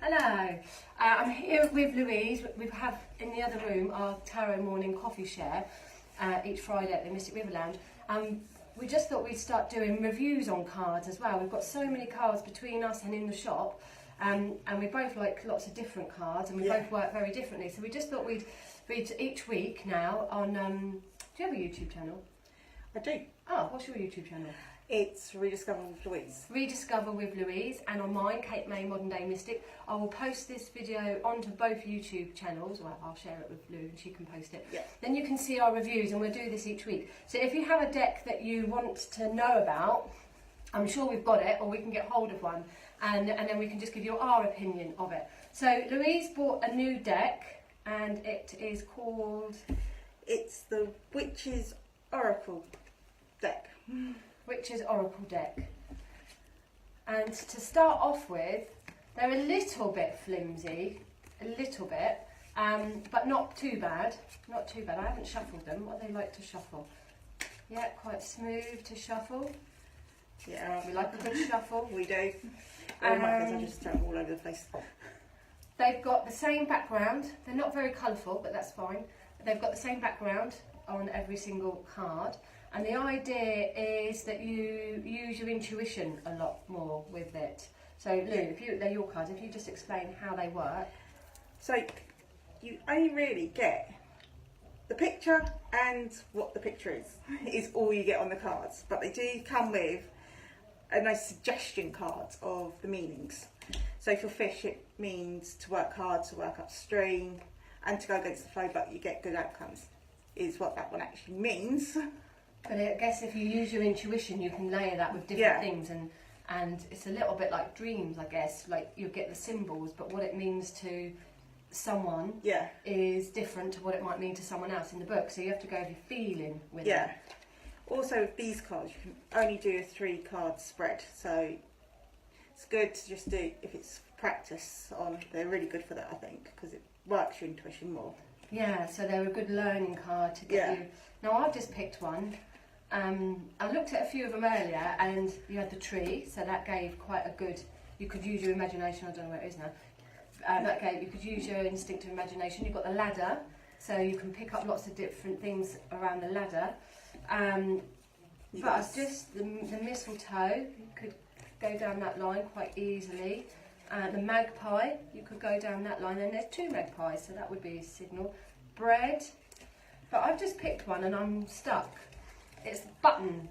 Hello. I'm here with Louise. We have in the other room our tarot morning coffee share each Friday at the Mystic River Lounge. We just thought we'd start doing reviews on cards as well. We've got so many cards between us and in the shop, and we both like lots of different cards, and we both work very differently. So we just thought we'd read each week now on. Do you have a YouTube channel? I do. Oh, what's your YouTube channel? It's Rediscover with Louise. Rediscover with Louise, and on mine, Kate May Modern Day Mystic. I will post this video onto both YouTube channels. Well, I'll share it with Lou and she can post it. Yeah. Then you can see our reviews, and we'll do this each week. So if you have a deck that you want to know about, I'm sure we've got it, or we can get hold of one, and then we can just give you our opinion of it. So Louise bought a new deck, and it is called... It's the Witch's Oracle deck. Witch's Oracle deck. And to start off with, they're a little bit flimsy, a little bit, but not too bad. Not too bad. I haven't shuffled them. What do they like to shuffle? Yeah, quite smooth to shuffle. Yeah, We like a good shuffle. we do. Oh my goodness, I just throw them all over the place. They've got the same background. They're not very colourful, but that's fine. They've got the same background on every single card. And the idea is that you use your intuition a lot more with it. So Lou, they're your cards, if you just explain how they work. So you only really get the picture and what the picture is all you get on the cards. But they do come with a nice suggestion card of the meanings. So for fish it means to work hard, to work upstream, and to go against the flow, but you get good outcomes, is what that one actually means. But I guess if you use your intuition, you can layer that with different things, and it's a little bit like dreams, I guess. Like you get the symbols, but what it means to someone is different to what it might mean to someone else in the book. So you have to go with your feeling with it. Also with these cards, you can only do a 3-card spread, so it's good to just do, if it's practice on, they're really good for that, I think, because it works your intuition more. Yeah, so they're a good learning card to get you. Now I've just picked one. I looked at a few of them earlier, and you had the tree, so that gave quite a good, you could use your imagination. I don't know where it is now. You could use your instinctive imagination. You've got the ladder, so you can pick up lots of different things around the ladder. But just the mistletoe, you could go down that line quite easily. The magpie, you could go down that line, and there's 2 magpies, so that would be a signal. Bread, but I've just picked one and I'm stuck. It's button,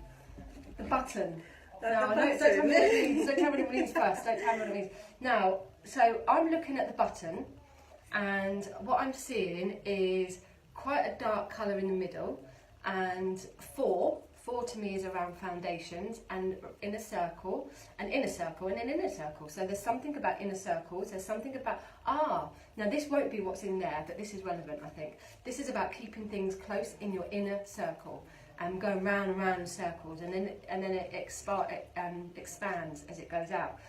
the button. Now, don't tell me what it means. Don't tell me what it means first. Don't tell me what it means. Now, so I'm looking at the button, and what I'm seeing is quite a dark colour in the middle, and 4 to me is around foundations, and in a circle, an inner circle, and an inner circle. So there's something about inner circles, there's something about, now this won't be what's in there, but this is relevant, I think. This is about keeping things close in your inner circle, and going round and round in circles, and then it expands as it goes out.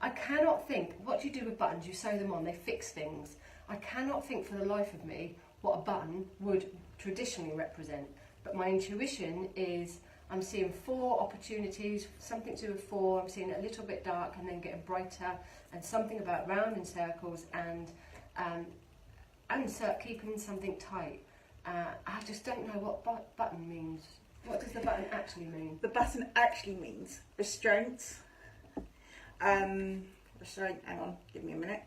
I cannot think, what do you do with buttons? You sew them on, they fix things. I cannot think for the life of me what a button would traditionally represent. But my intuition is, I'm seeing 4 opportunities, something to do with 4, I'm seeing it a little bit dark and then getting brighter, and something about round in circles, and keeping something tight. I just don't know what button means. What does the button actually mean? The button actually means restraint. Restraint, hang on, give me a minute.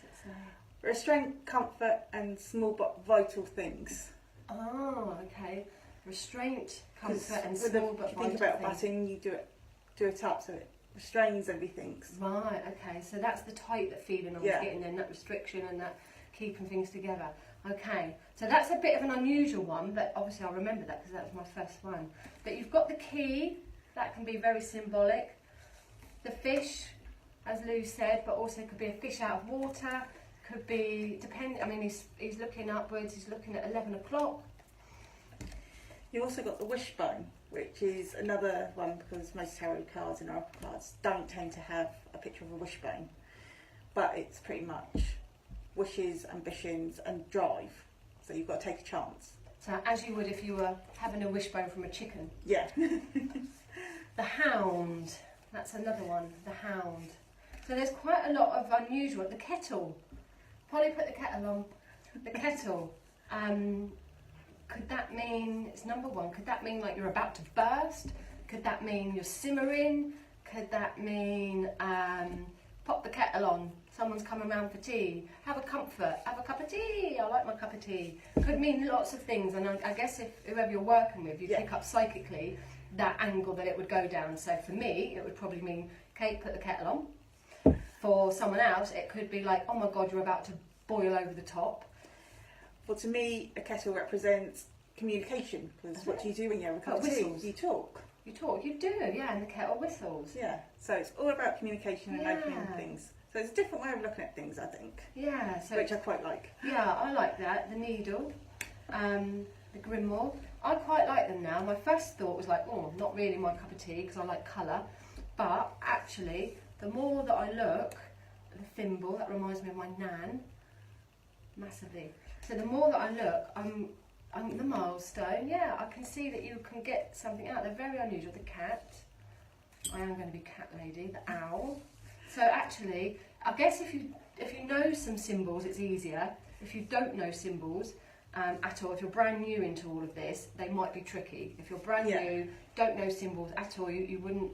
What's it say? Restraint, comfort, and small but vital things. Oh, okay. Restraint, comfort, and small but vital things. If you think about a button, you do it up so it restrains everything. Right, okay. So that's the tight feeling I was getting then, that restriction and that keeping things together. Okay, so that's a bit of an unusual one, but obviously I'll remember that because that was my first one. But you've got the key, that can be very symbolic. The fish, as Lou said, but also could be a fish out of water. Could be, I mean, he's looking upwards, he's looking at 11 o'clock. You also got the wishbone, which is another one because most tarot cards and oracle cards don't tend to have a picture of a wishbone. But it's pretty much wishes, ambitions, and drive. So you've got to take a chance. So as you would if you were having a wishbone from a chicken. Yeah. The hound, that's another one, the hound. So there's quite a lot of unusual. The kettle. Polly put the kettle on. The kettle. Could that mean, it's number one, could that mean like you're about to burst? Could that mean you're simmering? Could that mean pop the kettle on, someone's coming round for tea, have a comfort, have a cup of tea, I like my cup of tea. Could mean lots of things, and I guess if whoever you're working with, you pick up psychically that angle that it would go down. So for me, it would probably mean, Kate, put the kettle on. For someone else, it could be like, oh my God, you're about to boil over the top. Well, to me, a kettle represents communication, because what do you do when you have a cup of tea? You talk. You talk, you do, yeah, and the kettle whistles. Yeah, so it's all about communication and opening things. So it's a different way of looking at things, I think. Yeah, so which I quite like. Yeah, I like that. The needle, the Grimoire. I quite like them now. My first thought was like, oh, not really my cup of tea because I like colour. But actually, the more that I look, the thimble, that reminds me of my nan, massively. So the more that I look, I'm the milestone. Yeah, I can see that you can get something out. They're very unusual. The cat. I am going to be cat lady. The owl. So actually, I guess if you know some symbols, it's easier. If you don't know symbols at all, if you're brand new into all of this, they might be tricky. If you're brand new, don't know symbols at all, you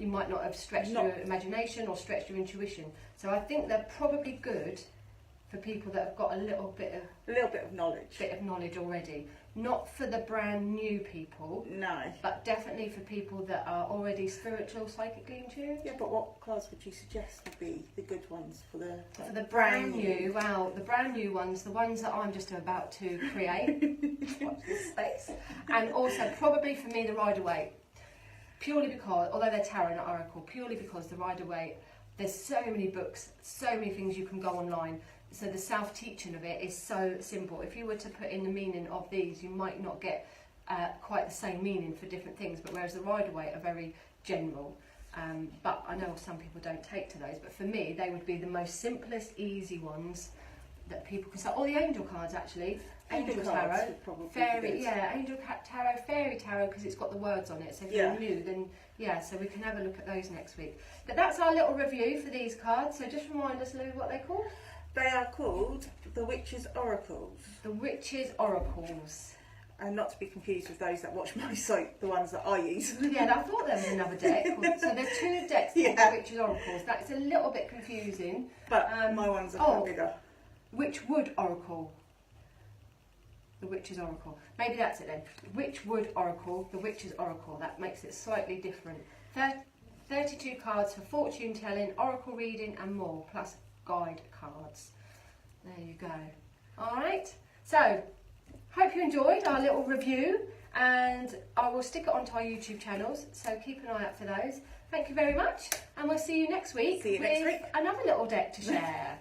might not have stretched your imagination or stretched your intuition. So I think they're probably good for people that have got a little bit of knowledge already. Not for the brand new people. No. But definitely for people that are already spiritual, psychically in tune. Yeah, but what cards would you suggest would be the good ones for the brand new? Well, the brand new ones, the ones that I'm just about to create. Watch this space. And also probably for me the Rider-Waite. Purely because, although they're tarot and oracle, purely because the Rider-Waite, there's so many books, so many things you can go online. So the self-teaching of it is so simple. If you were to put in the meaning of these, you might not get quite the same meaning for different things. But whereas the Rider-Waite are very general. But I know some people don't take to those. But for me, they would be the most simplest, easy ones that people can start. Or the angel cards, actually. Angel tarot, fairy, angel tarot, fairy tarot, because it's got the words on it. So if you're new, then so we can have a look at those next week. But that's our little review for these cards. So just remind us, Lou, what they're called. They are called the Witch's Oracles. The Witch's Oracles. And not to be confused with those that watch my site, the ones that I use. Yeah, I thought there was another deck. So there's two decks called the Witch's Oracles. That's a little bit confusing. But my ones are quite bigger. Witchwood Oracle. The Witch's Oracle. Maybe that's it then. Witchwood Oracle, the Witch's Oracle. That makes it slightly different. 32 cards for fortune telling, oracle reading and more, plus guide cards. There you go. Alright, so hope you enjoyed our little review, and I will stick it onto our YouTube channels, so keep an eye out for those. Thank you very much, and we'll see you next week with another little deck to share.